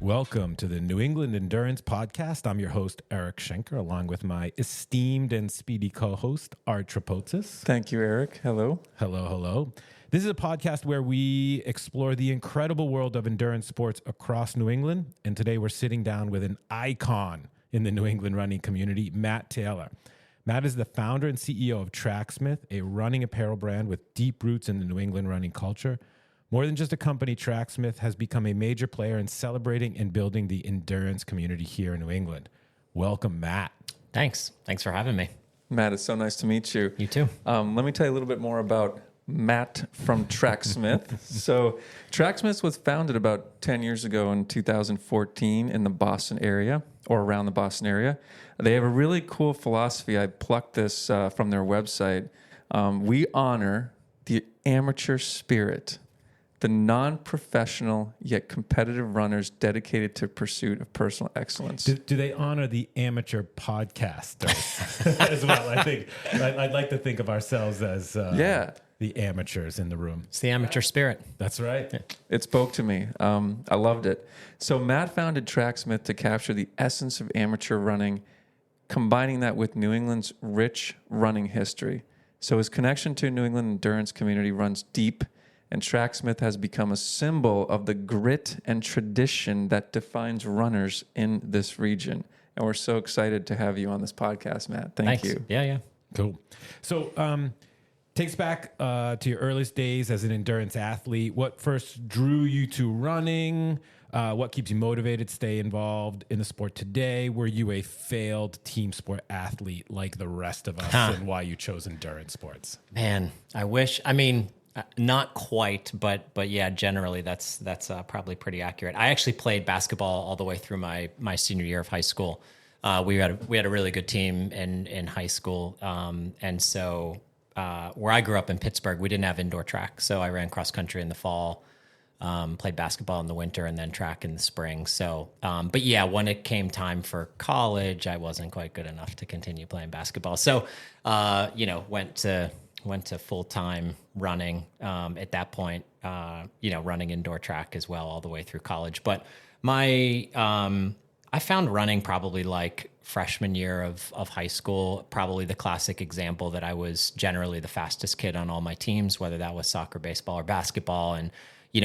Welcome to the New England Endurance Podcast. I'm your host, Eric Schenker, along with my esteemed and speedy co-host, Art Trapotsis. Thank you, Eric. Hello. Hello. This is a podcast where we explore the incredible world of endurance sports across New England. And today we're sitting down with an icon in the New England running community, Matt Taylor. Matt is the founder and CEO of Tracksmith, a running apparel brand with deep roots in the New England running culture. More than just a company, Tracksmith has become a major player in celebrating and building the endurance community here in New England. Welcome, Matt. Thanks for having me. Matt, it's so nice to meet you. You too. Let me tell you a little bit more about Matt from Tracksmith. So Tracksmith was founded about 10 years ago in 2014 in the Boston area, or around the Boston area. They have a really cool philosophy. I plucked this from their website. We honor the amateur spirit, the non-professional yet competitive runners dedicated to pursuit of personal excellence. Do they honor the amateur podcasters as well? I think I'd like to think of ourselves as the amateurs in the room. It's the amateur spirit. That's right. Yeah. It spoke to me. I loved it. So Matt founded Tracksmith to capture the essence of amateur running, combining that with New England's rich running history. So his connection to New England endurance community runs deep, and Tracksmith has become a symbol of the grit and tradition that defines runners in this region. And we're so excited to have you on this podcast, Matt. Thank you. Yeah. Cool. So takes back to your earliest days as an endurance athlete. What first drew you to running? What keeps you motivated to stay involved in the sport today? Were you a failed team sport athlete like the rest of us, and why you chose endurance sports? Man, I wish. I mean, not quite, but yeah, generally that's probably pretty accurate. I actually played basketball all the way through my senior year of high school. We had a really good team in high school, and so where I grew up in Pittsburgh, we didn't have indoor track, so I ran cross country in the fall, played basketball in the winter, and then track in the spring. So, but yeah, when it came time for college, I wasn't quite good enough to continue playing basketball. So, went to full-time running at that point, running indoor track as well all the way through college. But I found running probably like freshman year of high school, probably the classic example that I was generally the fastest kid on all my teams, whether that was soccer, baseball, or basketball. And,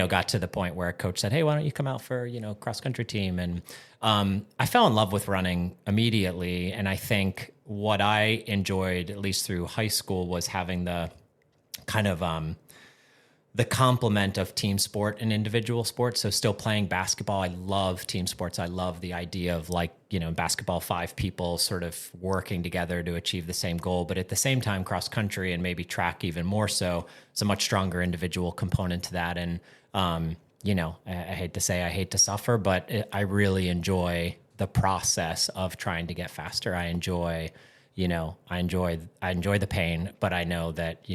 got to the point where a coach said, hey, why don't you come out for, cross-country team? And I fell in love with running immediately. And I think what I enjoyed, at least through high school, was having the kind of the complement of team sport and individual sports. So still playing basketball, I love team sports. I love the idea of basketball, 5 people sort of working together to achieve the same goal. But at the same time, cross country and maybe track even more so, it's a much stronger individual component to that. And, I hate to say I hate to suffer, but I really enjoy the process of trying to get faster. I enjoy the pain, but I know that,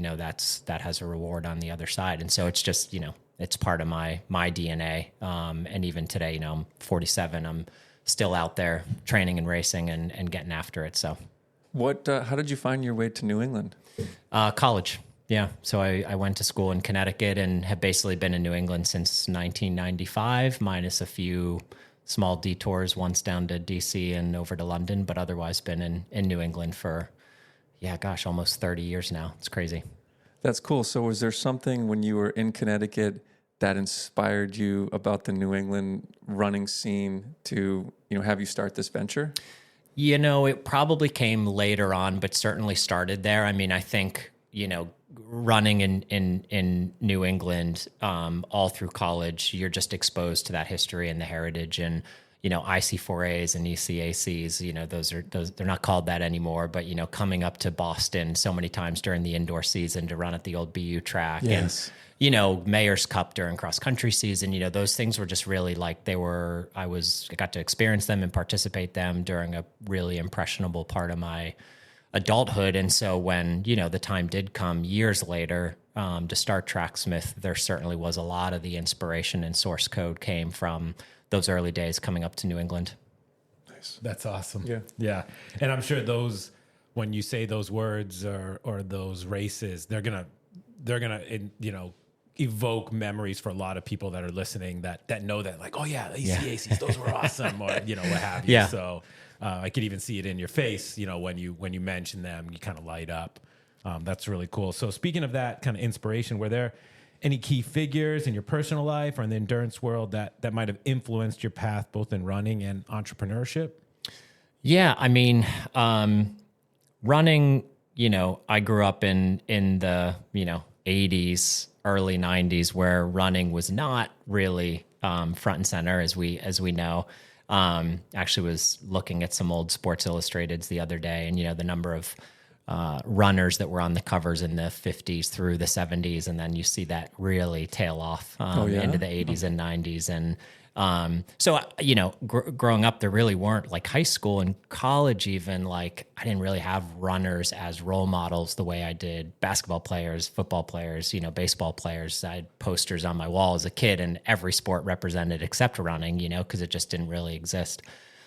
that has a reward on the other side. And so it's just, it's part of my DNA. And even today, I'm 47, I'm still out there training and racing and getting after it. So how did you find your way to New England? College. Yeah. So I went to school in Connecticut and have basically been in New England since 1995, minus a few small detours, once down to DC and over to London, but otherwise been in New England for, almost 30 years now. It's crazy. That's cool. So was there something when you were in Connecticut that inspired you about the New England running scene to, have you start this venture? It probably came later on, but certainly started there. I mean, I think, running in New England all through college, you're just exposed to that history and the heritage and, IC4As and ECACs, they're not called that anymore, but, coming up to Boston so many times during the indoor season to run at the old BU track. Yes. And, Mayor's Cup during cross country season, those things were just really I got to experience them and participate them during a really impressionable part of my adulthood. And so when, the time did come years later to start Tracksmith, there certainly was a lot of the inspiration and source code came from those early days coming up to New England. Nice. That's awesome. Yeah. And I'm sure when you say those words or those races, they're gonna evoke memories for a lot of people that are listening that know that, like, oh yeah, ACACs, those were awesome, or what have you. Yeah. So I could even see it in your face, when you mention them, you kind of light up. That's really cool. So speaking of that kind of inspiration, were there any key figures in your personal life or in the endurance world that might have influenced your path both in running and entrepreneurship? Yeah, I mean, running, I grew up in the, 80s, early 90s, where running was not really front and center, as we know. Actually was looking at some old Sports Illustrateds the other day, and, the number of runners that were on the covers in the 50s through the 70s, and then you see that really tail off into the 80s and 90s. And so, growing up, there really weren't, like high school and college even, like I didn't really have runners as role models the way I did basketball players, football players, baseball players. I had posters on my wall as a kid, and every sport represented except running, because it just didn't really exist.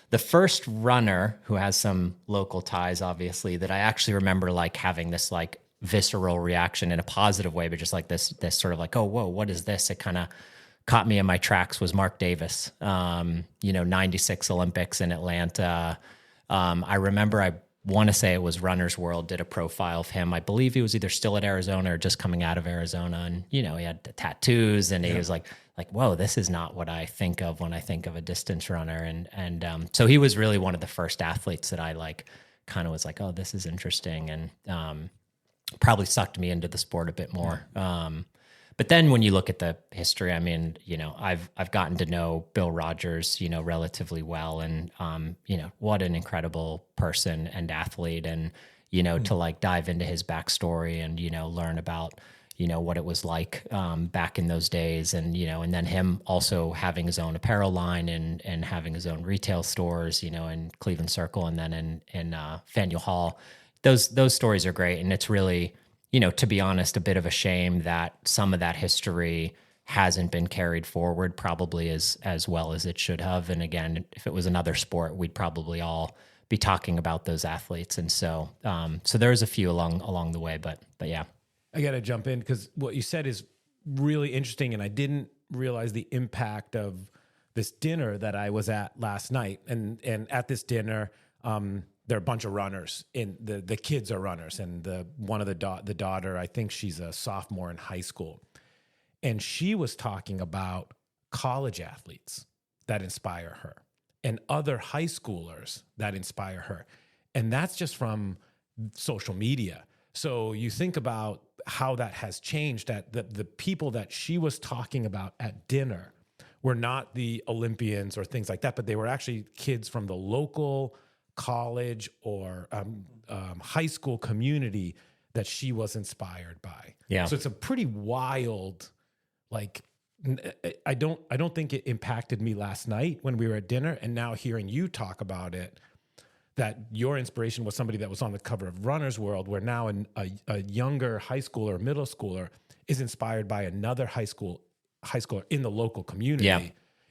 The first runner who has some local ties, obviously, that I actually remember like having this like visceral reaction in a positive way, but just like this sort of like, oh, whoa, what is this? It kind of caught me in my tracks, was Mark Davis, 96 Olympics in Atlanta. I remember, I want to say it was Runner's World, did a profile of him. I believe he was either still at Arizona or just coming out of Arizona. And, he had the tattoos, and he was like, whoa, this is not what I think of when I think of a distance runner. And so he was really one of the first athletes that I like kind of was like, oh, this is interesting. And probably sucked me into the sport a bit more. But then when you look at the history, I mean, I've gotten to know Bill Rogers, relatively well, and what an incredible person and athlete, and to like dive into his backstory and learn about what it was like back in those days, and and then him also having his own apparel line and having his own retail stores, in Cleveland Circle and then in Faneuil Hall. Those stories are great, and it's really, to be honest, a bit of a shame that some of that history hasn't been carried forward probably as well as it should have. And again, if it was another sport, we'd probably all be talking about those athletes. And so there's a few along the way, but yeah. I got to jump in because what you said is really interesting, and I didn't realize the impact of this dinner that I was at last night. And at this dinner, there are a bunch of runners. The kids are runners, and one of the daughter, I think she's a sophomore in high school, and she was talking about college athletes that inspire her and other high schoolers that inspire her, and that's just from social media. So you think about how that has changed, that the people that she was talking about at dinner were not the Olympians or things like that, but they were actually kids from the local college or high school community that she was inspired by. Yeah. So it's a pretty wild, like, I don't think it impacted me last night when we were at dinner, and now hearing you talk about it, that your inspiration was somebody that was on the cover of Runner's World, where now a younger high schooler or middle schooler is inspired by another high schooler in the local community. Yeah.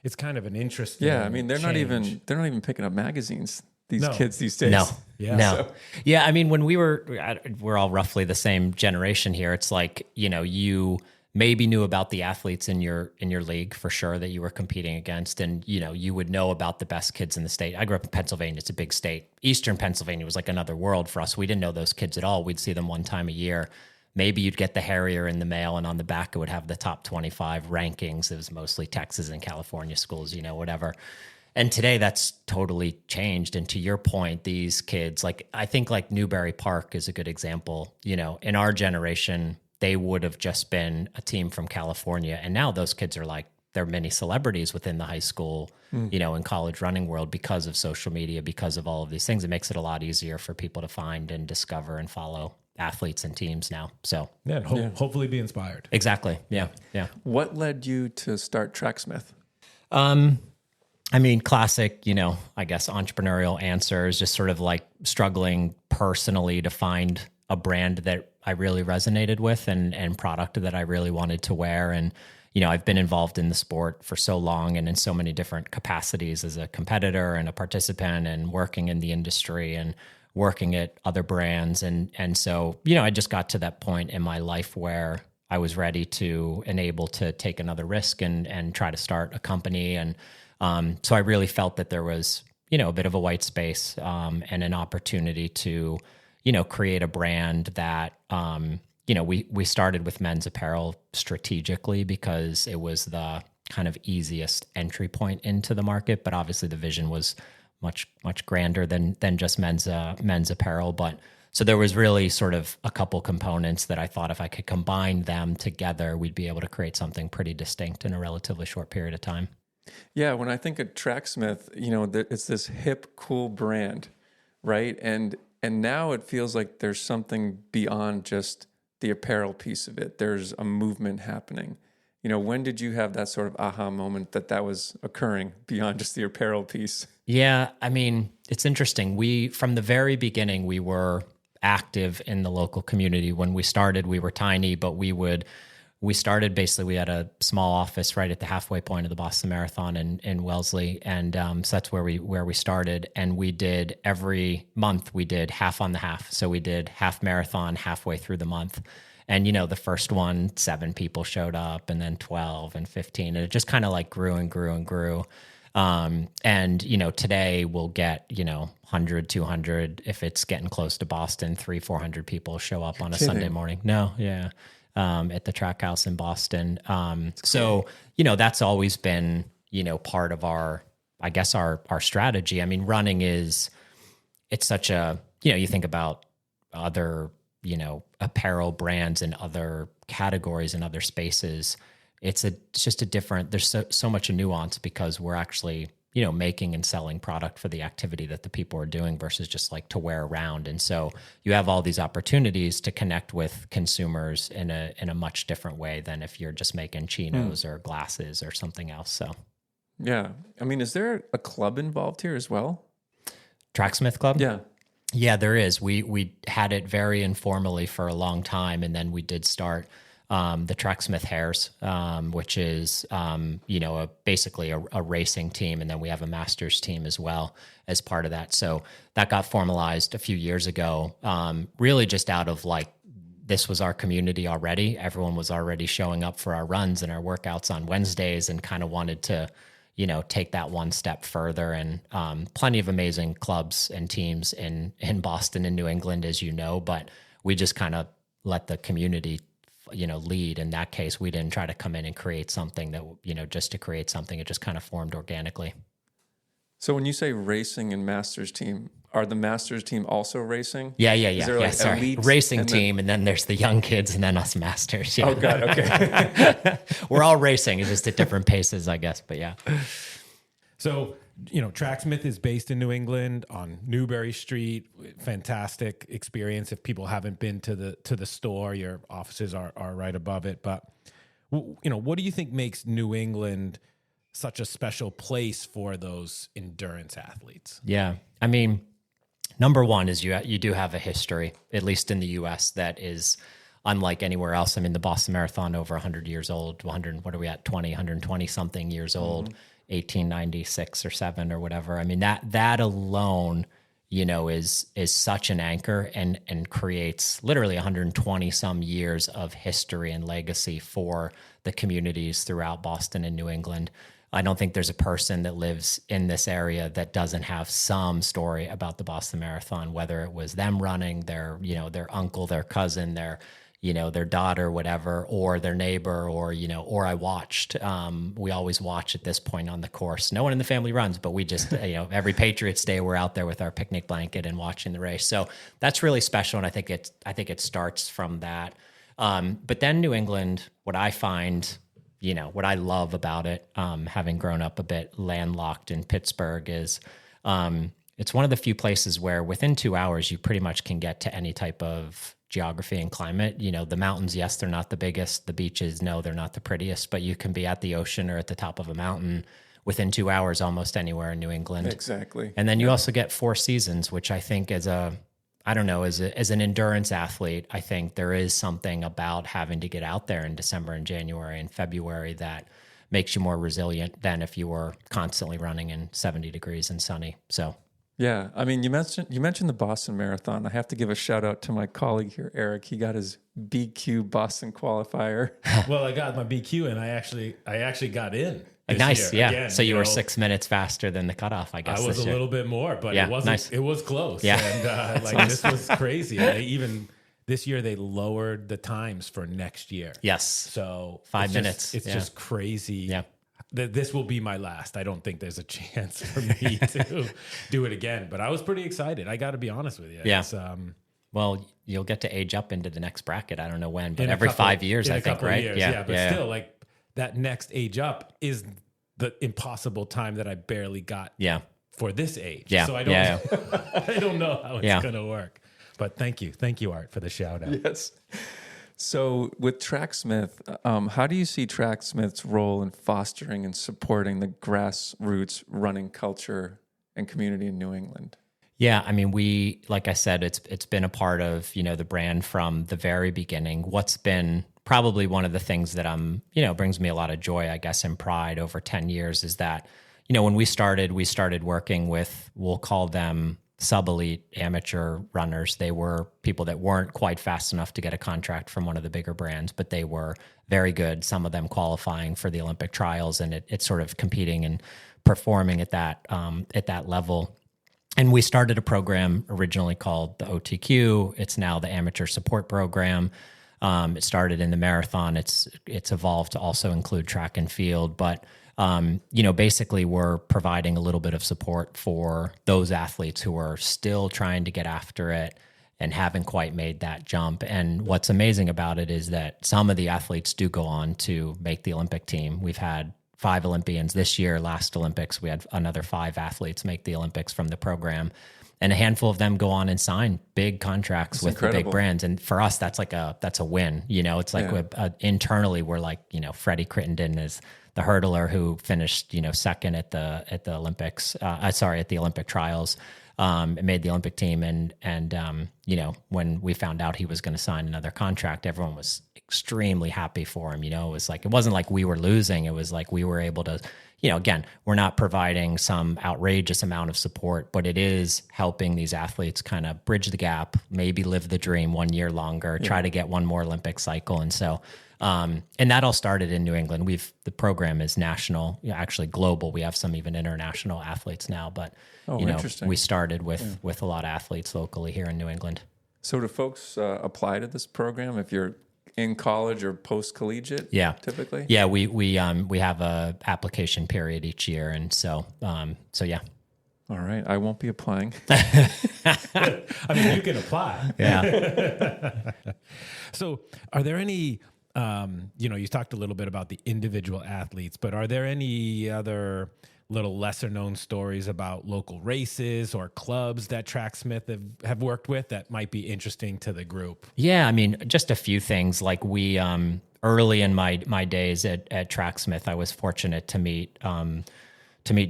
It's kind of an interesting. Yeah, I mean, they're not even picking up magazines. These kids these days. No. Yeah. No. So. Yeah. I mean, when we're all roughly the same generation here. It's like, you maybe knew about the athletes in your league for sure that you were competing against. And, you would know about the best kids in the state. I grew up in Pennsylvania. It's a big state. Eastern Pennsylvania was like another world for us. We didn't know those kids at all. We'd see them one time a year. Maybe you'd get the Harrier in the mail, and on the back it would have the top 25 rankings. It was mostly Texas and California schools, whatever. And today that's totally changed. And to your point, these kids, like, I think like Newbury Park is a good example. In our generation, they would have just been a team from California. And now those kids are like, they're mini celebrities within the high school, and college running world because of social media, because of all of these things. It makes it a lot easier for people to find and discover and follow athletes and teams now. So hopefully be inspired. Exactly. Yeah. Yeah. What led you to start Tracksmith? I mean, classic, I guess entrepreneurial answers, just sort of like struggling personally to find a brand that I really resonated with and product that I really wanted to wear. And, I've been involved in the sport for so long and in so many different capacities as a competitor and a participant and working in the industry and working at other brands. And so, I just got to that point in my life where I was ready to and able to take another risk and try to start a company. And so I really felt that there was, a bit of a white space and an opportunity to, create a brand that, we started with men's apparel strategically because it was the kind of easiest entry point into the market. But obviously the vision was much, much grander than just men's apparel. But so there was really sort of a couple components that I thought if I could combine them together, we'd be able to create something pretty distinct in a relatively short period of time. Yeah, when I think of Tracksmith, it's this hip, cool brand, right? And now it feels like there's something beyond just the apparel piece of it. There's a movement happening. When did you have that sort of aha moment that was occurring beyond just the apparel piece? Yeah, I mean, it's interesting. From the very beginning, we were active in the local community. When we started, we were tiny, but we started basically, we had a small office right at the halfway point of the Boston Marathon in Wellesley. And so that's where we started. And we did every month, we did half on the half. So we did half marathon halfway through the month. And, the first one, 7 people showed up and then 12 and 15. And it just kind of like grew and grew and grew. And, today we'll get, 100, 200, if it's getting close to Boston, 300-400 people show up on a Sunday morning. No. Yeah. At the track house in Boston. So, that's always been, part of our strategy. I mean, running it's such a, you think about other, apparel brands and other categories and other spaces. It's just a different, there's so much nuance because we're actually, making and selling product for the activity that the people are doing versus just like to wear around. And so you have all these opportunities to connect with consumers in a much different way than if you're just making chinos or glasses or something else. So, yeah. I mean, is there a club involved here as well? Tracksmith Club? Yeah. Yeah, there is. We had it very informally for a long time. And then we did start the Tracksmith Hares, which is, basically a racing team. And then we have a masters team as well as part of that. So that got formalized a few years ago, really just out of like, this was our community already. Everyone was already showing up for our runs and our workouts on Wednesdays and kind of wanted to, take that one step further. And plenty of amazing clubs and teams in Boston and New England, as you know, but we just kind of let the community lead. In that case, we didn't try to come in and create something that, just to create something. It just kind of formed organically. So when you say racing and masters team, are the masters team also racing? Yeah. Sorry. Racing team, and then there's the young kids, and then us masters. Yeah. Oh, God. Okay. We're all racing. It's just at different paces, I guess. But yeah. So, Tracksmith is based in New England on Newbury Street. Fantastic experience. If people haven't been to the store, your offices are right above it. But, what do you think makes New England such a special place for those endurance athletes? Yeah. I mean, number one is you do have a history, at least in the U.S., that is unlike anywhere else. I mean, the Boston Marathon, over 100 years old, 100, what are we at, 120 something years old, 1896 or 7 or whatever. I mean, that alone, is such an anchor and creates literally 120 some years of history and legacy for the communities throughout Boston and New England. I don't think there's a person that lives in this area that doesn't have some story about the Boston Marathon, whether it was them running, their uncle, their cousin, their daughter, whatever, or their neighbor, or I watched. We always watch at this point on the course. No one in the family runs, but we just, every Patriots Day, we're out there with our picnic blanket and watching the race. So that's really special. And I think it starts from that. But then New England, what I find, what I love about it, having grown up a bit landlocked in Pittsburgh, is it's one of the few places where within 2 hours, you pretty much can get to any type of geography and climate. The mountains, yes, they're not the biggest. The beaches, no, they're not the prettiest, but you can be at the ocean or at the top of a mountain within 2 hours almost anywhere in New England. Exactly. And then you also get 4 seasons, which I think as an endurance athlete, I think there is something about having to get out there in December and January and February that makes you more resilient than if you were constantly running in 70 degrees and sunny. So Yeah, I mean, you mentioned the Boston Marathon. I have to give a shout out to my colleague here, Eric. He got his BQ Boston qualifier. Well, I got my BQ and I actually got in. Nice, yeah. Again, so you were 6 minutes faster than the cutoff, I guess. I was a little bit more, but Yeah, it wasn't. nice. It was close. Yeah. And this was crazy. This year they lowered the times for next year. Yes. So 5 minutes. It's just crazy. Yeah. This will be my last. I don't think there's a chance for me to do it again. But I was pretty excited. I got to be honest with you. Yeah. It's, Well, you'll get to age up into the next bracket. I don't know when, but in a every couple- 5 years, in a I think, couple right? years, yeah. But still, like that next age up is the impossible time that I barely got Yeah. for this age. Yeah. So I don't, Yeah. I don't know how it's Yeah. going to work. But thank you, Art, for the shout out. Yes. So with Tracksmith, how do you see Tracksmith's role in fostering and supporting the grassroots running culture and community in New England? Yeah, I mean, like I said, it's been a part of, the brand from the very beginning. What's been probably one of the things that brings me a lot of joy, I guess, and pride over 10 years is that, when we started working with, we'll call them sub-elite amateur runners. They were people that weren't quite fast enough to get a contract from one of the bigger brands, but they were very good. Some of them qualifying for the Olympic trials, and it's sort of competing and performing at that level. And we started a program originally called the OTQ. It's now the Amateur Support Program. It started in the marathon. It's evolved to also include track and field, but basically we're providing a little bit of support for those athletes who are still trying to get after it and haven't quite made that jump. And what's amazing about it is that some of the athletes do go on to make the Olympic team. We've had 5 Olympians this year. Last Olympics, we had another 5 athletes make the Olympics from the program. And a handful of them go on and sign big contracts with the big brands. And for us, that's a win. It's like internally, we're like, Freddie Crittenden is the hurdler who finished, second at the Olympics. At the Olympic trials, made the Olympic team. And when we found out he was going to sign another contract, everyone was extremely happy for him. It wasn't like we were losing. It was like we were able to, again, we're not providing some outrageous amount of support, but it is helping these athletes kind of bridge the gap, maybe live the dream 1 year longer, try to get one more Olympic cycle. And so, and that all started in New England. The program is national, actually global. We have some even international athletes now, but we started with a lot of athletes locally here in New England. So do folks apply to this program if you're in college or post-collegiate? Yeah, typically. Yeah, we have a application period each year, and so yeah. All right, I won't be applying. I mean, you can apply. Yeah. So, are there any? You talked a little bit about the individual athletes, but are there any other little lesser known stories about local races or clubs that Tracksmith have worked with that might be interesting to the group? Yeah, I mean, just a few things. Like we early in my days at Tracksmith, I was fortunate to meet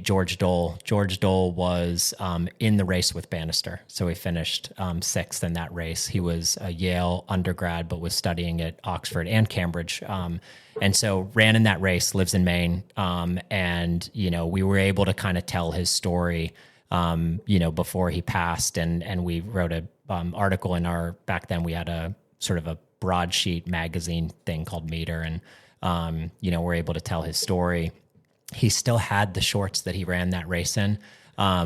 George Dole. George Dole was in the race with Bannister. So he finished 6th in that race. He was a Yale undergrad, but was studying at Oxford and Cambridge. And so ran in that race, lives in Maine. And, we were able to kind of tell his story, before he passed. And we wrote an article back then we had a sort of a broadsheet magazine thing called Meter. And, we're able to tell his story. He still had the shorts that he ran that race in,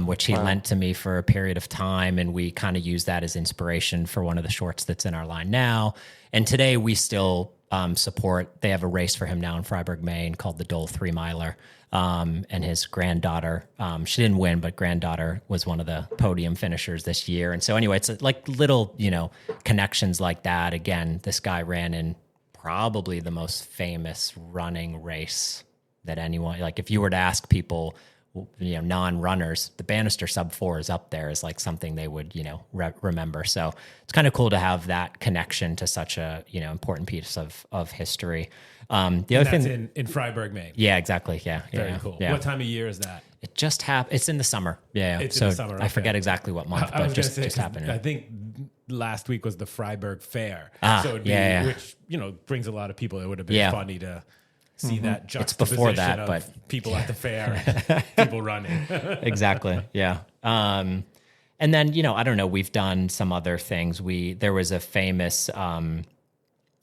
which he lent to me for a period of time. And we kind of use that as inspiration for one of the shorts that's in our line now. And today we still support, they have a race for him now in Freiburg, Maine called the Dole 3 Miler. And his granddaughter, she didn't win, but granddaughter was one of the podium finishers this year. And so anyway, it's like little, connections like that. Again, this guy ran in probably the most famous running race that anyone, like if you were to ask people, non-runners, the Bannister sub 4 is up there as like something they would, remember. So it's kind of cool to have that connection to such a, important piece of history. The other thing in Freiburg, Maine. Yeah, exactly. Yeah. Very cool. Yeah. What time of year is that? It just happened. It's in the summer. Yeah. It's so in the summer. Okay. I forget exactly what month, but just happened. I think last week was the Freiburg Fair. So it'd be, which, brings a lot of people. It would have been funny to see that juxtaposition it's before that, of but people at the fair and people running. Exactly. Yeah. And then, I don't know, we've done some other things. There was a famous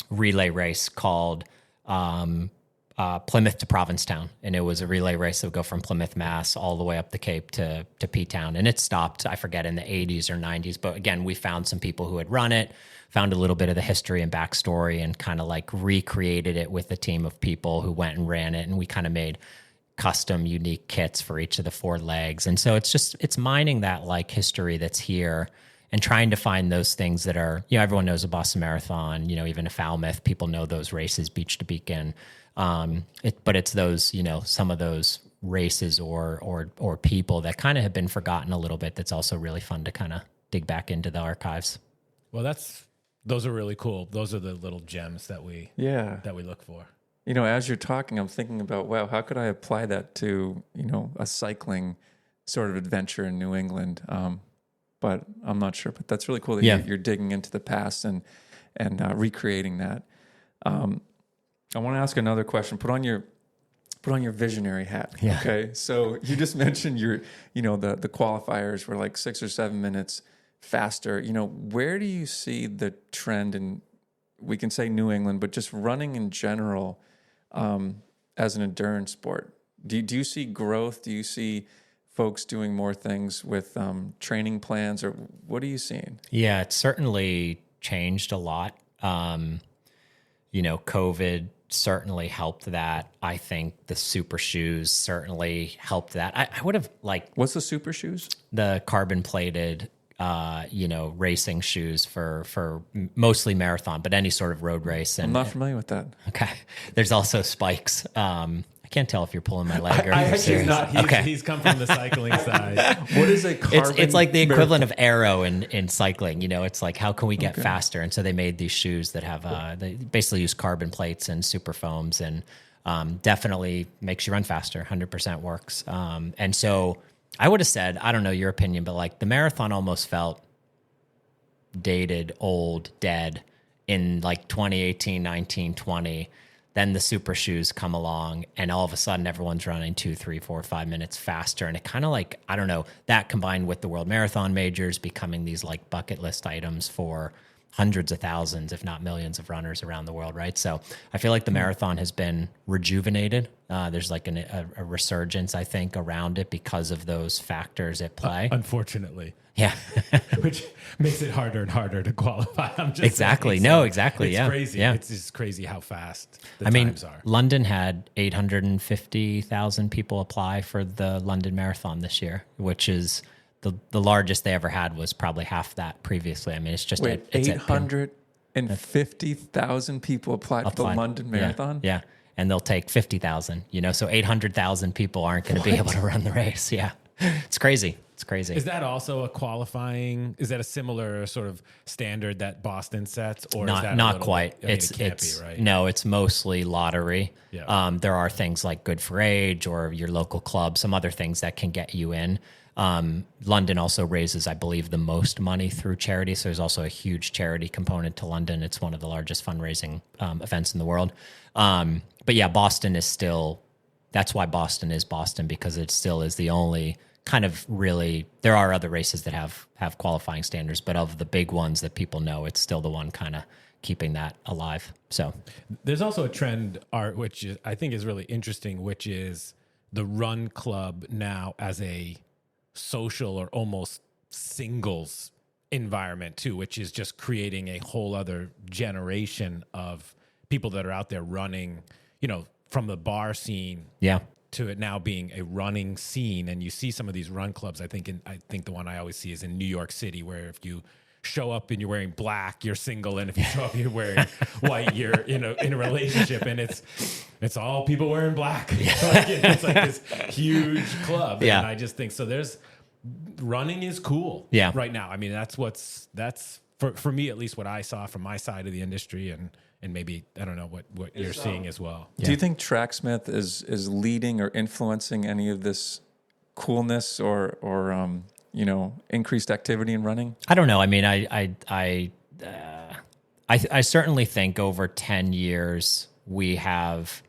relay race called Plymouth-to-Provincetown, and it was a relay race that would go from Plymouth, Mass, all the way up the Cape to P-Town, and it stopped, I forget, in the 80s or 90s. But again, we found some people who had run it, found a little bit of the history and backstory, and kind of like recreated it with a team of people who went and ran it, and we kind of made custom, unique kits for each of the 4 legs. And so it's mining that like history that's here and trying to find those things that are, everyone knows a Boston Marathon, even a Falmouth, people know those races, Beach to Beacon. But it's those, some of those races or people that kind of have been forgotten a little bit. That's also really fun to kind of dig back into the archives. Well, those are really cool. Those are the little gems that we look for. As you're talking, I'm thinking about, wow, how could I apply that to, a cycling sort of adventure in New England? But I'm not sure. But that's really cool that you're digging into the past and recreating that. I want to ask another question. Put on your visionary hat. Yeah. Okay. So you just mentioned the qualifiers were like 6 or 7 minutes faster. Where do you see the trend in, we can say New England, but just running in general, as an endurance sport? Do you see growth? Do you see folks doing more things with training plans, or what are you seeing? Yeah, it's certainly changed a lot. COVID certainly helped that. I think the super shoes certainly helped that. I would have What's the super shoes? The carbon plated, racing shoes for mostly marathon, but any sort of road race. And I'm not familiar with that. Okay. There's also spikes. I can't tell if you're pulling my leg or I you're serious. not. He's come from the cycling side. What is a carbon? It's like the equivalent of aero in cycling. It's like, how can we get faster? And so they made these shoes that have they basically use carbon plates and super foams, and definitely makes you run faster. 100% works. And so I would have said, I don't know your opinion, but like the marathon almost felt dated, old, dead in like 2018, 19, 20. Then the super shoes come along, and all of a sudden everyone's running 2, 3, 4, 5 minutes faster. And it kind of like, I don't know, that combined with the World Marathon majors becoming these like bucket list items for hundreds of thousands, if not millions of runners around the world, right? So I feel like the marathon has been rejuvenated. There's like a resurgence, I think, around it because of those factors at play. Unfortunately. Yeah. Which makes it harder and harder to qualify. I'm just exactly. saying. No, So exactly. It's Yeah. crazy. Yeah. It's just crazy how fast the times are. London had 850,000 people apply for the London Marathon this year, which is the largest they ever had was probably half that previously. I mean, it's just... Wait, 850,000 people applied for the London Marathon? Yeah. And they'll take 50,000, so 800,000 people aren't going to be able to run the race. Yeah. It's crazy. It's crazy. Is that also is that a similar sort of standard that Boston sets, or is that not quite? It can't be, right? No, it's mostly lottery. Yeah. There are things like Good for Age or your local club, some other things that can get you in. London also raises, I believe, the most money through charity. So there's also a huge charity component to London. It's one of the largest fundraising events in the world. But yeah, Boston is still, that's why Boston is Boston, because it still is the only kind of really, there are other races that have qualifying standards, but of the big ones that people know, it's still the one kind of keeping that alive. So there's also a trend, Art, which I think is really interesting, which is the run club now as a social or almost singles environment too, which is just creating a whole other generation of people that are out there running, from the bar scene. Yeah. To it now being a running scene. And you see some of these run clubs. I think the one I always see is in New York City, where if you show up and you're wearing black, you're single, and if you show up and you're wearing white, you're in a relationship, and it's all people wearing black. Yeah. It's like this huge club. Yeah. And I just think running is cool. Yeah. Right now. I mean, that's for me, at least what I saw from my side of the industry, and maybe, I don't know what you're seeing as well. Do you think Tracksmith is leading or influencing any of this coolness or increased activity in running? I don't know. I mean, I certainly think over 10 years we have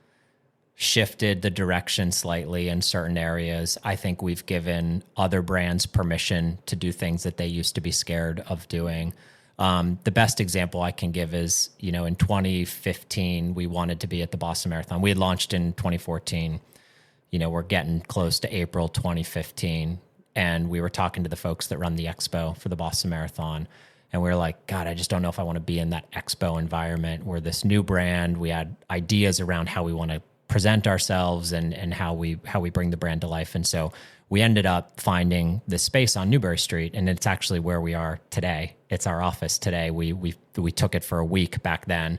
shifted the direction slightly in certain areas. I think we've given other brands permission to do things that they used to be scared of doing. The best example I can give is, in 2015, we wanted to be at the Boston Marathon. We had launched in 2014. We're getting close to April 2015, and we were talking to the folks that run the expo for the Boston Marathon. And we were like, God, I just don't know if I want to be in that expo environment. We're this new brand. We had ideas around how we want to present ourselves and how we bring the brand to life. And so we ended up finding this space on Newbury Street, and it's actually where we are today. It's our office today. We took it for a week back then.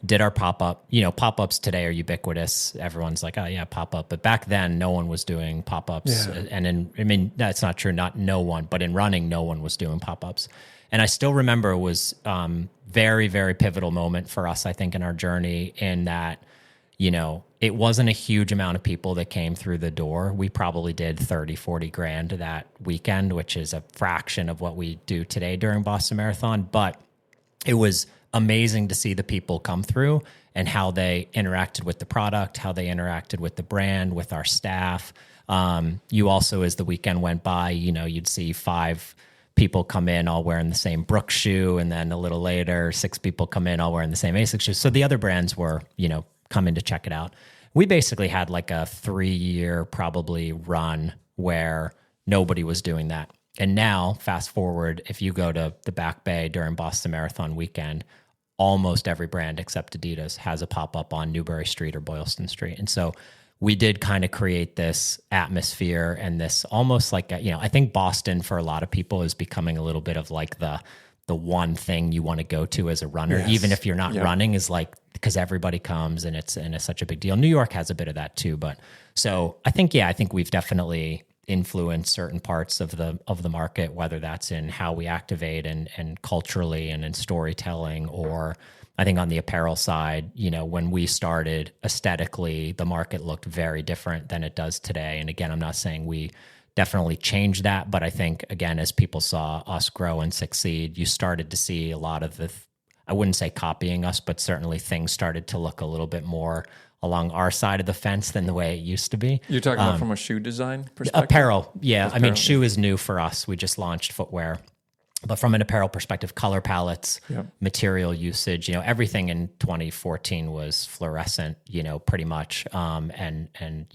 Did our pop-up. Pop-ups today are ubiquitous. Everyone's like, oh yeah, pop-up. But back then, no one was doing pop-ups. Yeah. And that's not true. Not no one, but in running, no one was doing pop-ups. And I still remember it was very, very pivotal moment for us, I think, in our journey, in that, it wasn't a huge amount of people that came through the door. We probably did 30, 40 grand that weekend, which is a fraction of what we do today during Boston Marathon. But it was amazing to see the people come through and how they interacted with the product, how they interacted with the brand, with our staff. You also, as the weekend went by, you'd see 5 people come in all wearing the same Brooks shoe, and then a little later, 6 people come in all wearing the same ASICS shoe. So the other brands were, come in to check it out. We basically had like a 3-year probably run where nobody was doing that. And now, fast forward, if you go to the Back Bay during Boston Marathon weekend, almost every brand except Adidas has a pop-up on Newbury Street or Boylston Street. And so we did kind of create this atmosphere and this almost like, I think Boston for a lot of people is becoming a little bit of like the one thing you want to go to as a runner, yes. Even if you're not running, is like, because everybody comes and it's such a big deal. New York has a bit of that too. But so I think we've definitely influence certain parts of the market, whether that's in how we activate and culturally and in storytelling, or I think on the apparel side, when we started, aesthetically, the market looked very different than it does today. And again, I'm not saying we definitely changed that, but I think, again, as people saw us grow and succeed, you started to see a lot of I wouldn't say copying us, but certainly things started to look a little bit more along our side of the fence than the way it used to be. You're talking about from a shoe design perspective? Apparel, yeah. I mean, shoe is new for us. We just launched footwear. But from an apparel perspective, color palettes, material usage, everything in 2014 was fluorescent, pretty much, and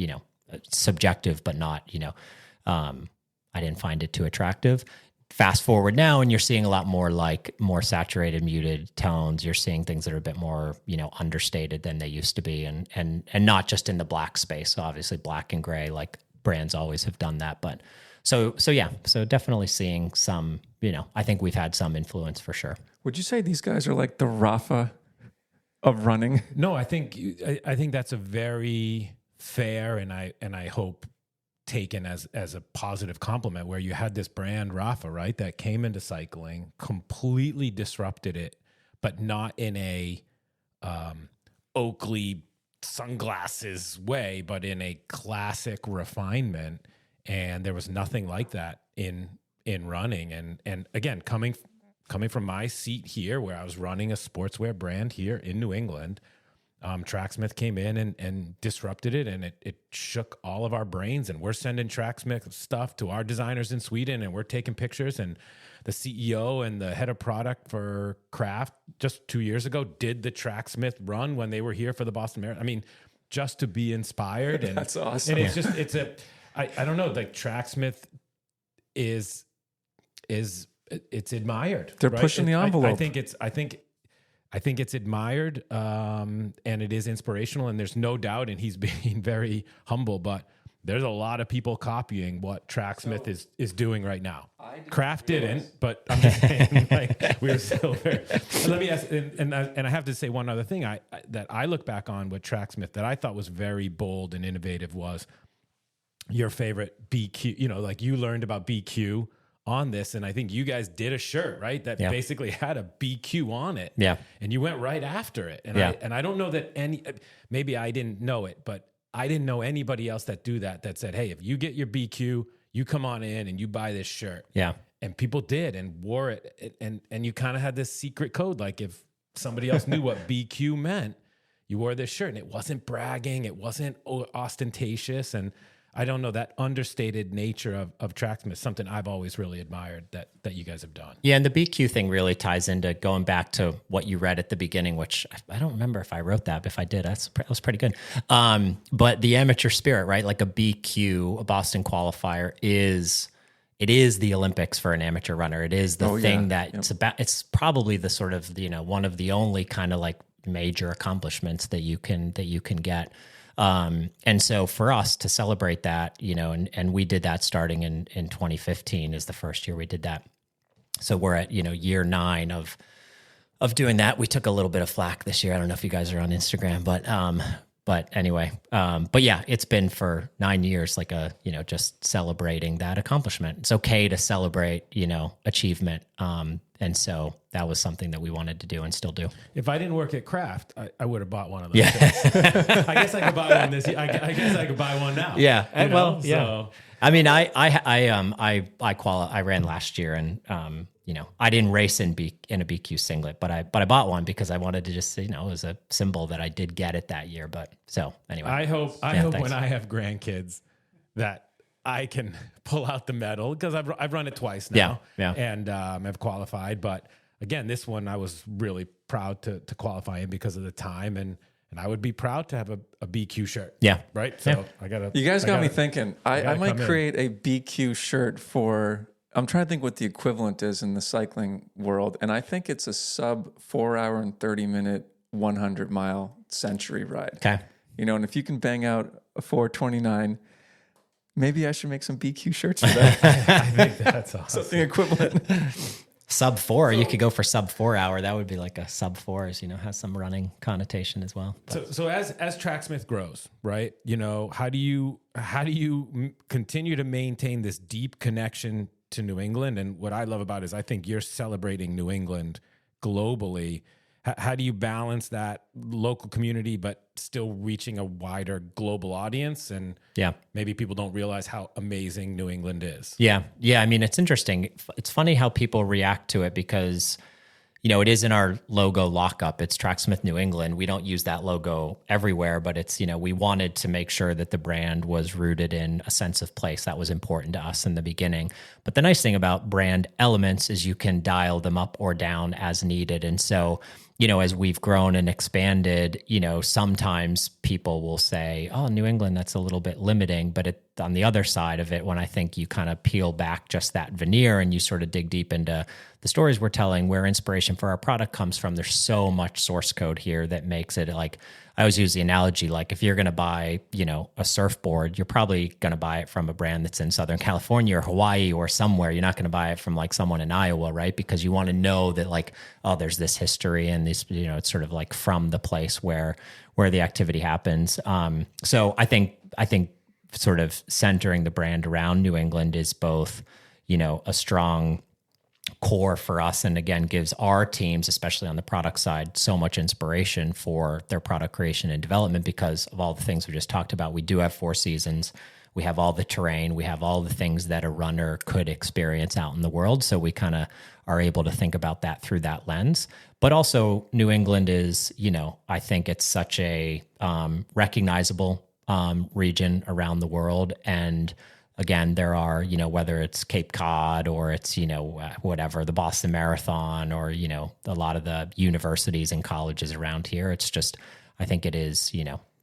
subjective, but not, I didn't find it too attractive. Fast forward now, and you're seeing a lot more more saturated, muted tones. You're seeing things that are a bit more, understated than they used to be, and not just in the black space. So obviously, black and gray, like brands always have done that. But so definitely seeing some. I think we've had some influence for sure. Would you say these guys are like the Rafa of running? No, I think that's a very fair and I hope taken as a positive compliment, where you had this brand Rafa, right, that came into cycling, completely disrupted it, but not in a Oakley sunglasses way, but in a classic refinement. And there was nothing like that in running. And again, coming from my seat here, where I was running a sportswear brand here in New England, Tracksmith came in and disrupted it, and it shook all of our brains. And we're sending Tracksmith stuff to our designers in Sweden, and we're taking pictures. And the CEO and the head of product for Kraft just 2 years ago did the Tracksmith run when they were here for the Boston Marathon. I mean, just to be inspired. And that's awesome. And I don't know, like Tracksmith is it's admired. They're pushing the envelope. I think it's admired, and it is inspirational, and there's no doubt, and he's being very humble, but there's a lot of people copying what Tracksmith is doing right now. Kraft didn't, but I'm just saying, like, we were still very. Let me ask, and I have to say one other thing that I look back on with Tracksmith that I thought was very bold and innovative was your favorite BQ. Like you learned about BQ on this, and I think you guys did a shirt, right, that basically had a BQ on it. Yeah. And you went right after it. And I don't know that maybe I didn't know it, but I didn't know anybody else that said, hey, if you get your BQ, you come on in and you buy this shirt. Yeah. And people did and wore it. And you kind of had this secret code. Like if somebody else knew what BQ meant, you wore this shirt, and it wasn't bragging, it wasn't ostentatious, and I don't know, that understated nature of Tracksmith, something I've always really admired that you guys have done. Yeah, and the BQ thing really ties into going back to what you read at the beginning, which I don't remember if I wrote that, but if I did, that was pretty good. But the amateur spirit, right? Like a BQ, a Boston qualifier it is the Olympics for an amateur runner. It is the thing that it's about. It's probably the sort of, one of the only kind of like major accomplishments that you can get. And so for us to celebrate that, and we did that starting in 2015 is the first year we did that. So we're at, year 9 of doing that. We took a little bit of flack this year. I don't know if you guys are on Instagram, but anyway, but yeah, it's been for 9 years, like just celebrating that accomplishment. It's okay to celebrate, achievement. And so that was something that we wanted to do and still do. If I didn't work at Kraft, I would have bought one of those. Yeah. I guess I could buy one this year. I guess I could buy one now. Yeah. Yeah. So. I mean, I ran last year, and I didn't race in a BQ singlet, but I bought one because I wanted to just, it was a symbol that I did get it that year. But so anyway, I hope when I have grandkids that I can pull out the medal, because I've run it twice now, and I've qualified. But again, this one I was really proud to qualify in because of the time, and I would be proud to have a BQ shirt. Yeah. Right. So You guys got me thinking. I might create a BQ shirt for. I'm trying to think what the equivalent is in the cycling world, and I think it's a sub 4 hour and 30-minute 100-mile century ride. Okay. And if you can bang out a 4:29. Maybe I should make some BQ shirts for that. I think that's awesome. Something equivalent. Sub 4, you could go for sub 4 hour. That would be like a sub 4s, has some running connotation as well. So as Tracksmith grows, right? How do you continue to maintain this deep connection to New England? And what I love about it is I think you're celebrating New England globally. How do you balance that local community, but still reaching a wider global audience? And maybe people don't realize how amazing New England is. Yeah. I mean, it's interesting. It's funny how people react to it because, it is in our logo lockup. It's Tracksmith New England. We don't use that logo everywhere, but it's, we wanted to make sure that the brand was rooted in a sense of place. That was important to us in the beginning. But the nice thing about brand elements is you can dial them up or down as needed. And so, as we've grown and expanded, sometimes people will say, oh, New England, that's a little bit limiting. But on the other side of it, when I think you kind of peel back just that veneer and you sort of dig deep into the stories we're telling, where inspiration for our product comes from, there's so much source code here that makes it like, I always use the analogy, like if you're going to buy, a surfboard, you're probably going to buy it from a brand that's in Southern California or Hawaii or somewhere. You're not going to buy it from like someone in Iowa, right? Because you want to know that like, oh, there's this history and this, it's sort of like from the place where the activity happens. So I think sort of centering the brand around New England is both, a strong core for us, and again gives our teams, especially on the product side, so much inspiration for their product creation and development because of all the things we just talked about. We do have 4 seasons, we have all the terrain, we have all the things that a runner could experience out in the world, so we kind of are able to think about that through that lens. But also New England is, I think it's such a recognizable region around the world, and again, there are, whether it's Cape Cod or it's, whatever, the Boston Marathon or, a lot of the universities and colleges around here. It's just, I think it is,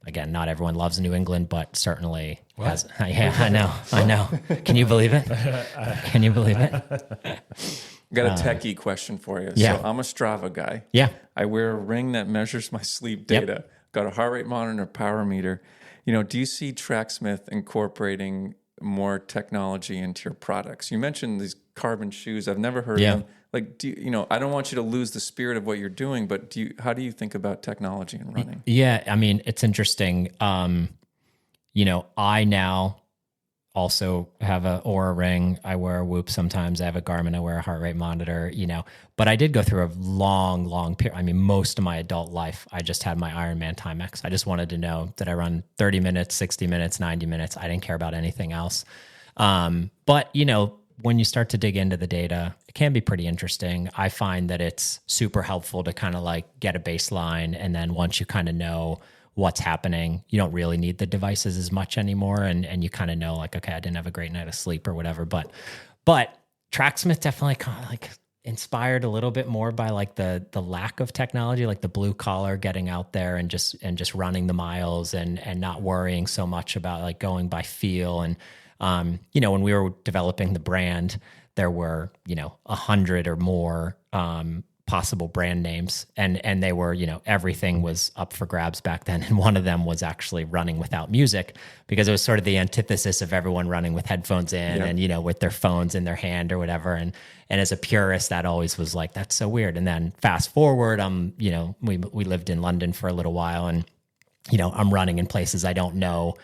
again, not everyone loves New England, but certainly has. Yeah, I know. Can you believe it? Can you believe it? Got a techie question for you. Yeah. So I'm a Strava guy. Yeah. I wear a ring that measures my sleep data. Yep. Got a heart rate monitor, power meter. Do you see Tracksmith incorporating more technology into your products? You mentioned these carbon shoes. I've never heard of them. Like, I don't want you to lose the spirit of what you're doing, but how do you think about technology and running? Yeah. I mean, it's interesting. I now also have a Oura ring. I wear a Whoop sometimes. I have a Garmin. I wear a heart rate monitor, but I did go through a long period. I mean, most of my adult life, I just had my Ironman Timex. I just wanted to know that I run 30 minutes, 60 minutes, 90 minutes. I didn't care about anything else. But when you start to dig into the data, it can be pretty interesting. I find that it's super helpful to kind of like get a baseline. And then once you kind of know what's happening, you don't really need the devices as much anymore. And you kind of know like, okay, I didn't have a great night of sleep or whatever. But Tracksmith definitely kind of like inspired a little bit more by like the lack of technology, like the blue collar getting out there and just running the miles and not worrying so much about like going by feel. And when we were developing the brand, there were 100 or more possible brand names, and they were everything was up for grabs back then. And one of them was actually running without music, because it was sort of the antithesis of everyone running with headphones in and with their phones in their hand or whatever. And as a purist, that always was like, that's so weird. And then fast forward, we lived in London for a little while, and I'm running in places I don't know.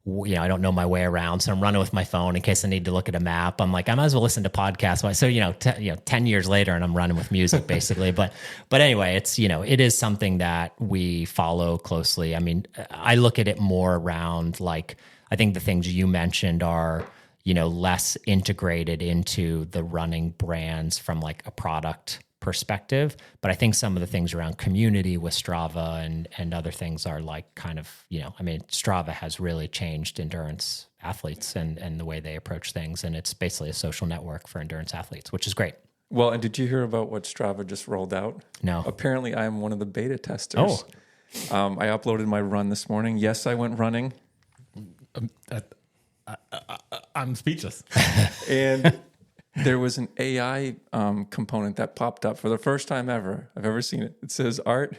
I don't know my way around. So I'm running with my phone in case I need to look at a map. I'm like, I might as well listen to podcasts. So, 10 years later and I'm running with music basically. But anyway, it's, it is something that we follow closely. I mean, I look at it more around like, I think the things you mentioned are, less integrated into the running brands from like a product perspective. But I think some of the things around community with Strava and other things are like kind of, Strava has really changed endurance athletes and the way they approach things. And it's basically a social network for endurance athletes, which is great. Well, and did you hear about what Strava just rolled out? No. Apparently, I am one of the beta testers. Oh. I uploaded my run this morning. Yes, I went running. I'm speechless. And there was an AI component that popped up for the first time ever I've ever seen it. It says, Art,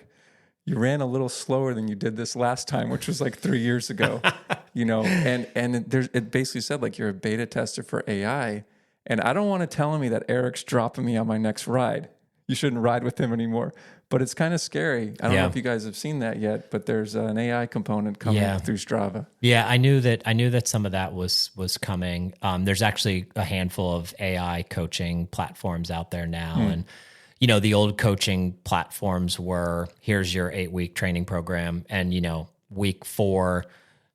you ran a little slower than you did this last time, which was like 3 years ago. And it basically said like you're a beta tester for AI. And I don't want to tell me that Eric's dropping me on my next ride. You shouldn't ride with him anymore. But it's kind of scary. I don't know if you guys have seen that yet, but there's an AI component coming through Strava. Yeah, I knew that some of that was coming. There's actually a handful of AI coaching platforms out there now. And, the old coaching platforms were, here's your 8-week training program. And, week 4,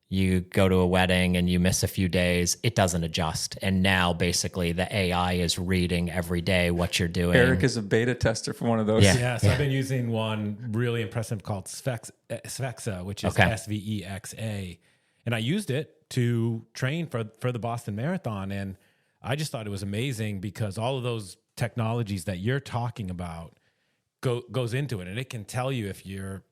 you go to a wedding and you miss a few days, it doesn't adjust. And now basically the AI is reading every day what you're doing. Eric is a beta tester for one of those. So I've been using one really impressive called Svexa, which is Svexa. And I used it to train for the Boston Marathon. And I just thought it was amazing because all of those technologies that you're talking about goes into it. And it can tell you if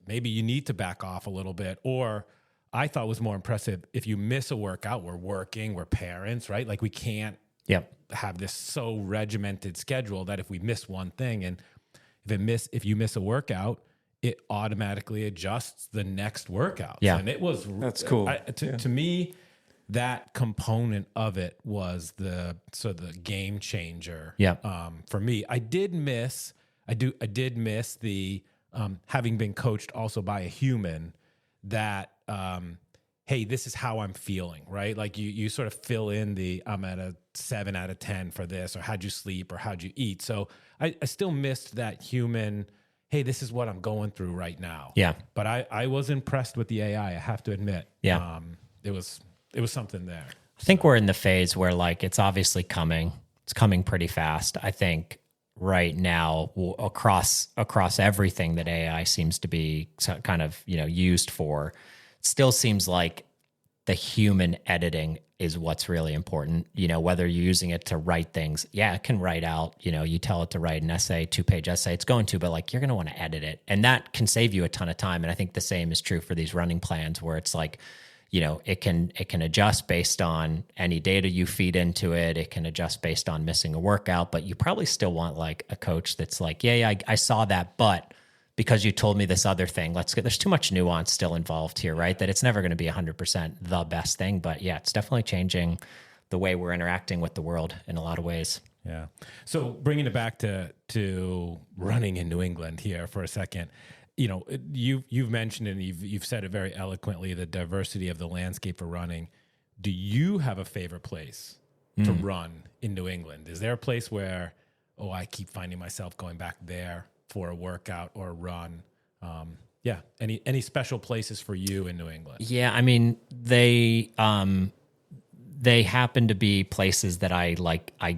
maybe you need to back off a little bit, or I thought was more impressive, if you miss a workout, we're working, we're parents, right? Like we can't have this so regimented schedule that if we miss one thing and if you miss a workout, it automatically adjusts the next workout. Yeah. And that's cool. To me, that component of it was the game changer. For me, I did miss the having been coached also by a human that, hey, this is how I'm feeling, right? Like you sort of fill in I'm at a 7 out of 10 for this, or how'd you sleep, or how'd you eat? So I still missed that human, hey, this is what I'm going through right now. Yeah. But I was impressed with the AI, I have to admit. Yeah. It was something there. I think we're in the phase where like, it's obviously coming. It's coming pretty fast. I think right now across everything that AI seems to be kind of, used for, still seems like the human editing is what's really important. Whether you're using it to write things, it can write out, you tell it to write an essay, 2-page essay, it's going to, but like you're going to want to edit it. And that can save you a ton of time. And I think the same is true for these running plans where it's like, it can adjust based on any data you feed into it. It can adjust based on missing a workout, but you probably still want like a coach that's like, I saw that, but because you told me this other thing, there's too much nuance still involved here, right? That it's never going to be 100% the best thing, but it's definitely changing the way we're interacting with the world in a lot of ways. Yeah. So bringing it back to running in New England here for a second, you've mentioned and you've said it very eloquently, the diversity of the landscape for running. Do you have a favorite place to run in New England? Is there a place where, I keep finding myself going back there for a workout or a run? Any special places for you in New England? Yeah, I mean, they happen to be places that I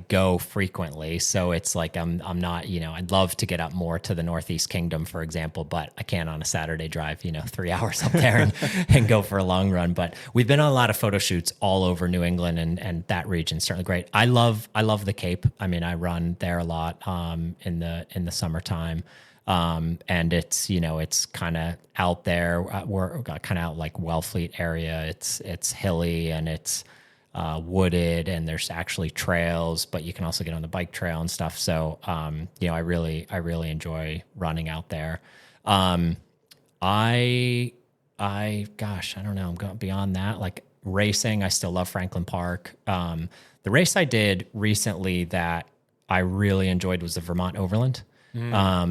go frequently. So it's like I'm not, I'd love to get up more to the Northeast Kingdom, for example, but I can't on a Saturday drive, 3 hours up there and go for a long run. But we've been on a lot of photo shoots all over New England, and that region's certainly great. I love the Cape. I mean, I run there a lot in the summertime. And it's, it's kind of out there. We're kind of out like Wellfleet area. It's hilly and it's wooded, and there's actually trails, but you can also get on the bike trail and stuff. So, I really enjoy running out there. Gosh, I don't know. I'm going beyond that. Like racing, I still love Franklin Park. The race I did recently that I really enjoyed was the Vermont Overland.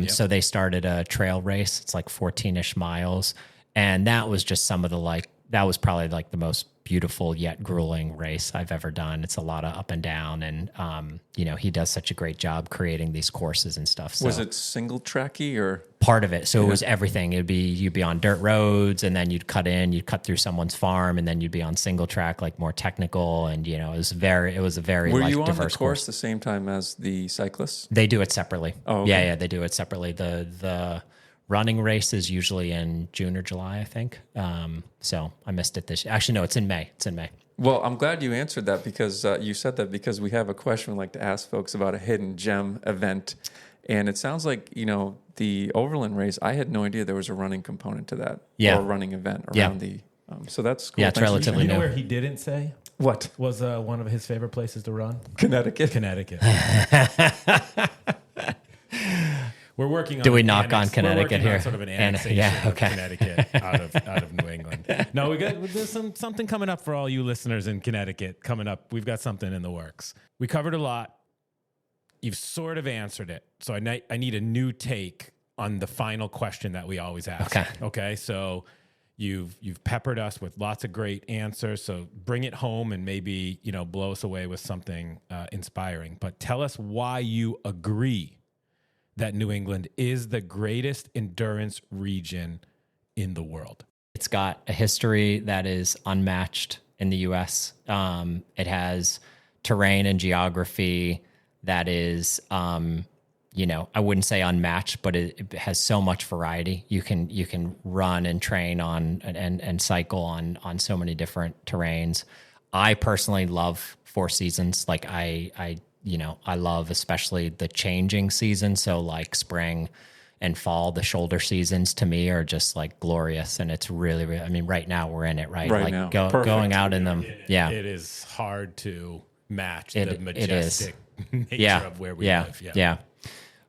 So they started a trail race. It's like 14-ish miles. And that was just that was probably like the most beautiful yet grueling race I've ever done. It's a lot of up and down. And, he does such a great job creating these courses and stuff. So was it single tracky or? Part of it. So it was everything. You'd be on dirt roads, and then you'd cut through someone's farm, and then you'd be on single track, like more technical. And, it was a very Were like, you on diverse the course the same time as the cyclists? They do it separately. Oh, okay. Yeah, they do it separately. The running race is usually in June or July, I think. So I missed it this year. Actually, no, it's in May. Well, I'm glad you answered that, because you said that, because we have a question we'd like to ask folks about a hidden gem event. And it sounds like, the Overland race, I had no idea there was a running component to that. Yeah. Or a running event around the... So that's cool. Yeah, it's relatively You know new. where he didn't say? What? Was one of his favorite places to run? Connecticut? Connecticut. We're working on... Do we knock on we're Connecticut working here? on sort of an annexation Yeah, okay. of Connecticut out of New England. No, there's something coming up for all you listeners in Connecticut coming up. We've got something in the works. We covered a lot. You've sort of answered it. So I need a new take on the final question that we always ask. Okay. So you've peppered us with lots of great answers. So bring it home and maybe, blow us away with something inspiring. But tell us why you agree that New England is the greatest endurance region in the world. It's got a history that is unmatched in the U.S. It has terrain and geography that is, I wouldn't say unmatched, but it has so much variety. You can run and train on and cycle on so many different terrains. I personally love 4 seasons. Like I love especially the changing season. So like spring and fall, the shoulder seasons to me are just like glorious. And it's really, I mean, right now we're in it, right? Right like now. Going out in them. Yeah. It is hard to match the majestic nature yeah. of where we live. Yeah.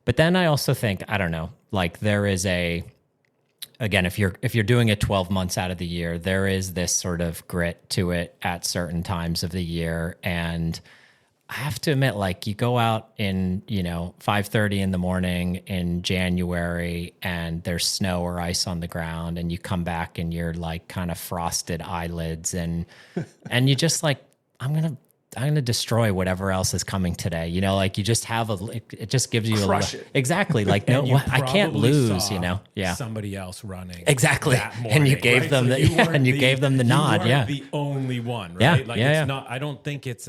But then I also think, I don't know, like there is again, if you're doing it 12 months out of the year, there is this sort of grit to it at certain times of the year. And I have to admit, like you go out in, 5:30 in the morning in January and there's snow or ice on the ground, and you come back and you're like kind of frosted eyelids and you just like, I'm going to destroy whatever else is coming today. Like you just have it just gives you Crush it. Exactly. Like, no, I can't lose, Yeah. Somebody else running. Exactly. That morning, And you gave right? them So you gave them the nod. You Yeah. weren't the only one, right? Yeah, Like yeah, it's not, I don't think it's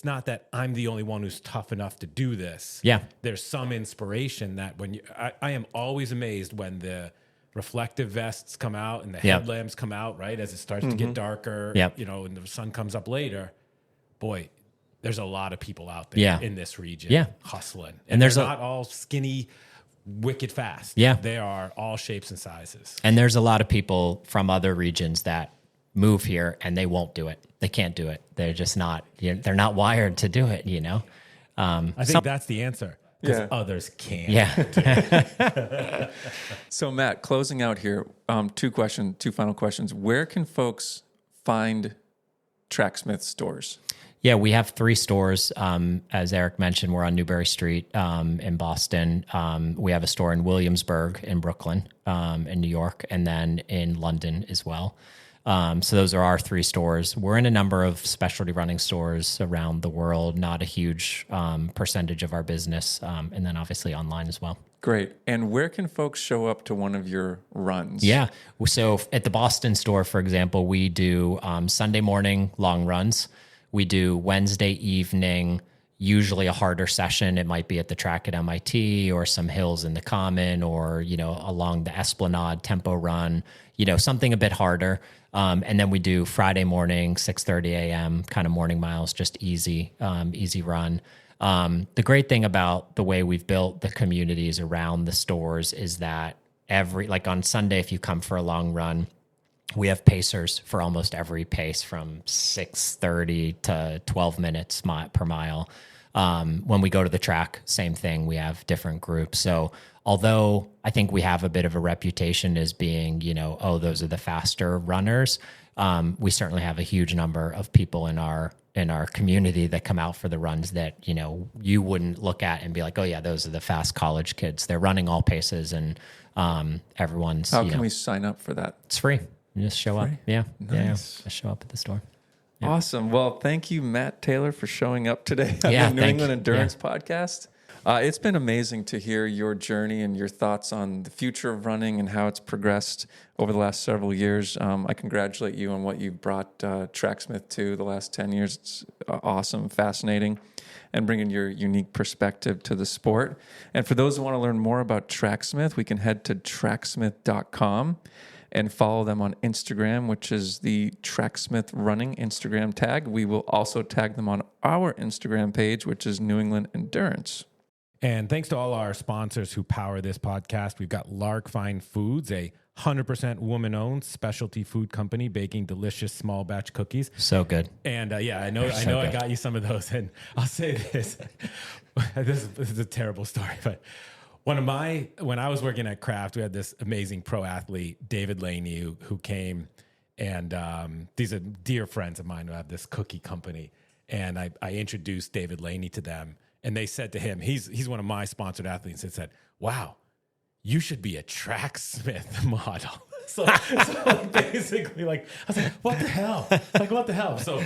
not that I'm the only one who's tough enough to do this. Yeah. There's some inspiration that I am always amazed when the reflective vests come out and the headlamps come out, right? As it starts to get darker, and the sun comes up later. Boy, there's a lot of people out there in this region hustling. And they're not all skinny, wicked fast. Yeah. They are all shapes and sizes. And there's a lot of people from other regions that move here and they won't do it. They can't do it. They're just not, they're not wired to do it, I think that's the answer. Because others can't. Yeah. So Matt, closing out here, two final questions. Where can folks find Tracksmith stores? Yeah, we have 3 stores. As Eric mentioned, we're on Newbury Street in Boston. We have a store in Williamsburg in Brooklyn, in New York, and then in London as well. So those are our 3 stores. We're in a number of specialty running stores around the world, not a huge percentage of our business, and then obviously online as well. Great. And where can folks show up to one of your runs? Yeah. So at the Boston store, for example, we do Sunday morning long runs. We do Wednesday evening, usually a harder session. It might be at the track at MIT or some hills in the Common or, along the Esplanade tempo run, something a bit harder. And then we do Friday morning, 6:30 a.m. kind of morning miles, just easy run. The great thing about the way we've built the communities around the stores is that like on Sunday, if you come for a long run, we have pacers for almost every pace from 6:30 to 12 minutes per mile. When we go to the track, same thing. We have different groups. So although I think we have a bit of a reputation as being, those are the faster runners, we certainly have a huge number of people in our community that come out for the runs that, you wouldn't look at and be like, oh yeah, those are the fast college kids. They're running all paces and everyone's. How can we sign up for that? It's free. You just show up. Yeah. Nice. Yeah. Just show up at the store. Yeah. Awesome. Well, thank you, Matt Taylor, for showing up today on the New England Endurance Podcast. It's been amazing to hear your journey and your thoughts on the future of running and how it's progressed over the last several years. I congratulate you on what you've brought Tracksmith to the last 10 years. It's awesome, fascinating, and bringing your unique perspective to the sport. And for those who want to learn more about Tracksmith, we can head to tracksmith.com and follow them on Instagram, which is the Tracksmith Running Instagram tag. We will also tag them on our Instagram page, which is New England Endurance. And thanks to all our sponsors who power this podcast. We've got Lark Fine Foods, a 100% woman-owned specialty food company baking delicious small batch cookies. So good. And I know I got you some of those. And I'll say this, this is a terrible story, but when I was working at Kraft, we had this amazing pro athlete, David Laney, who came, and these are dear friends of mine who have this cookie company. And I introduced David Laney to them, and they said to him, he's one of my sponsored athletes, and said, wow, you should be a Tracksmith model. So basically, I was like, what the hell? What the hell? So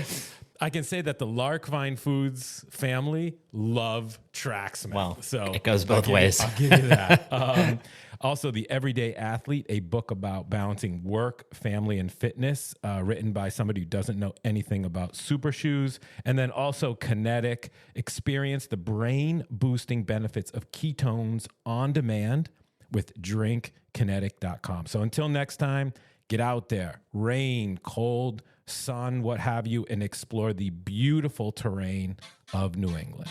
I can say that the Lark Fine Foods family love Tracksmith. Well, so it goes both ways. I'll give you that. Also, The Everyday Athlete, a book about balancing work, family, and fitness, written by somebody who doesn't know anything about super shoes. And then also Kinetic, experience the brain-boosting benefits of ketones on demand with drinkkinetic.com. So until next time, get out there, rain, cold, sun, what have you, and explore the beautiful terrain of New England.